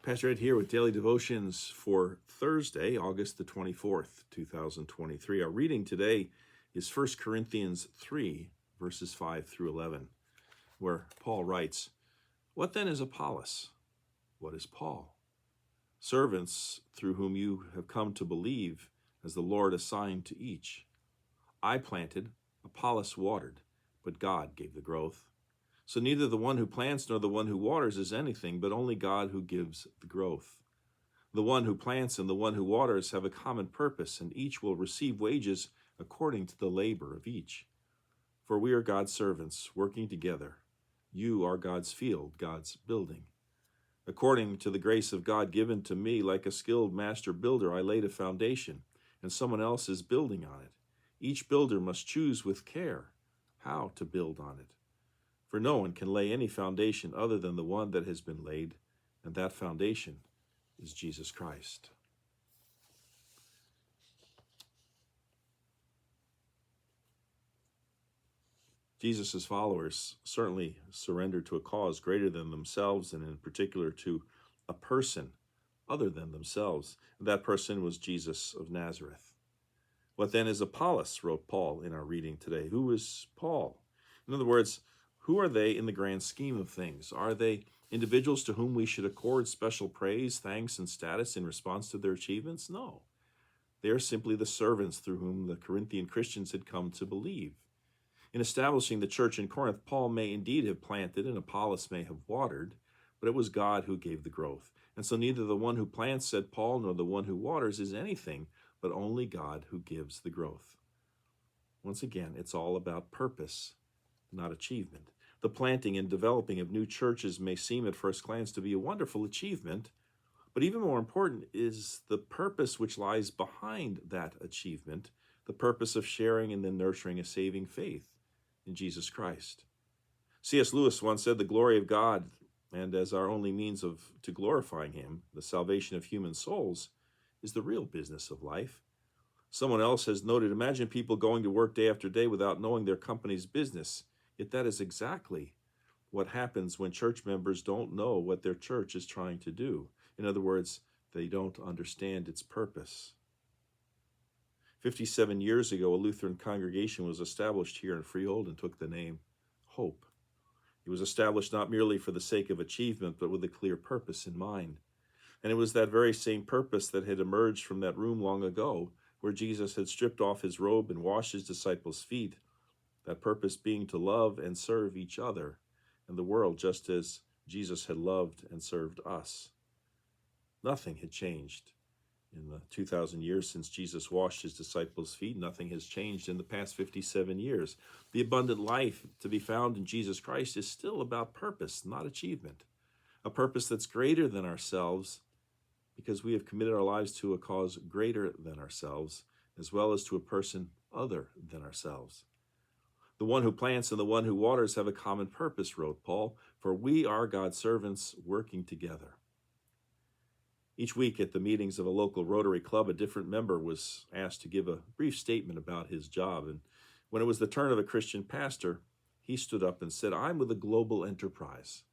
Pastor Ed here with Daily Devotions for Thursday, August the 24th, 2023. Our reading today is 1 Corinthians 3, verses 5 through 11, where Paul writes, "What then is Apollos? What is Paul? Servants through whom you have come to believe, as the Lord assigned to each. I planted, Apollos watered, but God gave the growth. So neither the one who plants nor the one who waters is anything, but only God who gives the growth. The one who plants and the one who waters have a common purpose, and each will receive wages according to the labor of each. For we are God's servants, working together. You are God's field, God's building. According to the grace of God given to me, like a skilled master builder, I laid a foundation, and someone else is building on it. Each builder must choose with care how to build on it. For no one can lay any foundation other than the one that has been laid, and that foundation is Jesus Christ." Jesus' followers certainly surrendered to a cause greater than themselves, and in particular to a person other than themselves. That person was Jesus of Nazareth. "What then is Apollos?" wrote Paul in our reading today. Who is Paul? In other words, who are they in the grand scheme of things? Are they individuals to whom we should accord special praise, thanks, and status in response to their achievements? No. They are simply the servants through whom the Corinthian Christians had come to believe. In establishing the church in Corinth, Paul may indeed have planted and Apollos may have watered, but it was God who gave the growth. And so neither the one who plants, said Paul, nor the one who waters is anything, but only God who gives the growth. Once again, it's all about purpose, not achievement. The planting and developing of new churches may seem at first glance to be a wonderful achievement, but even more important is the purpose which lies behind that achievement, the purpose of sharing and then nurturing a saving faith in Jesus Christ. C.S. Lewis once said, "The glory of God, and as our only means to glorifying Him, the salvation of human souls, is the real business of life." Someone else has noted, "Imagine people going to work day after day without knowing their company's business. Yet that is exactly what happens when church members don't know what their church is trying to do. In other words, they don't understand its purpose." 57 years ago, a Lutheran congregation was established here in Freehold and took the name Hope. It was established not merely for the sake of achievement, but with a clear purpose in mind. And it was that very same purpose that had emerged from that room long ago, where Jesus had stripped off his robe and washed his disciples' feet, that purpose being to love and serve each other and the world just as Jesus had loved and served us. Nothing had changed in the 2,000 years since Jesus washed his disciples' feet. Nothing has changed in the past 57 years. The abundant life to be found in Jesus Christ is still about purpose, not achievement. A purpose that's greater than ourselves, because we have committed our lives to a cause greater than ourselves, as well as to a person other than ourselves. "The one who plants and the one who waters have a common purpose," wrote Paul, "for we are God's servants working together." Each week at the meetings of a local Rotary Club, a different member was asked to give a brief statement about his job. And when it was the turn of a Christian pastor, he stood up and said, "I'm with a global enterprise.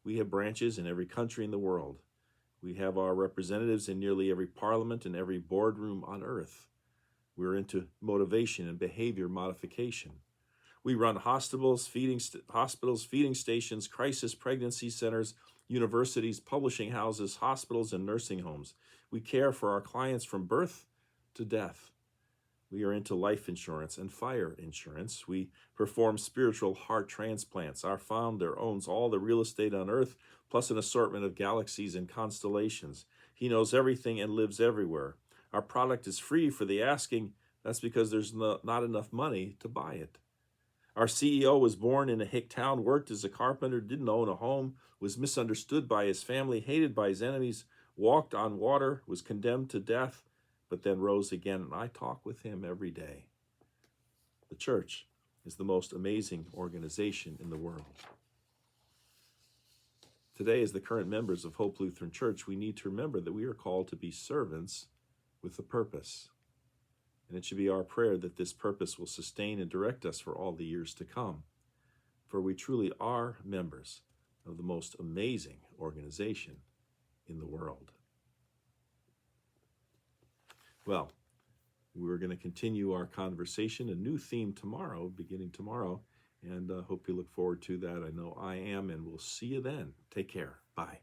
We have branches in every country in the world. We have our representatives in nearly every parliament and every boardroom on earth. We're into motivation and behavior modification. We run hospitals, feeding stations, crisis pregnancy centers, universities, publishing houses, hospitals, and nursing homes. We care for our clients from birth to death. We are into life insurance and fire insurance. We perform spiritual heart transplants. Our founder owns all the real estate on earth, plus an assortment of galaxies and constellations. He knows everything and lives everywhere. Our product is free for the asking. That's because there's not enough money to buy it. Our CEO was born in a hick town, worked as a carpenter, didn't own a home, was misunderstood by his family, hated by his enemies, walked on water, was condemned to death, but then rose again, and I talk with him every day." The church is the most amazing organization in the world. Today, as the current members of Hope Lutheran Church, we need to remember that we are called to be servants with a purpose. And it should be our prayer that this purpose will sustain and direct us for all the years to come. For we truly are members of the most amazing organization in the world. Well, we're going to continue our conversation, a new theme tomorrow, beginning tomorrow, and hope you look forward to that. I know I am, and we'll see you then. Take care. Bye.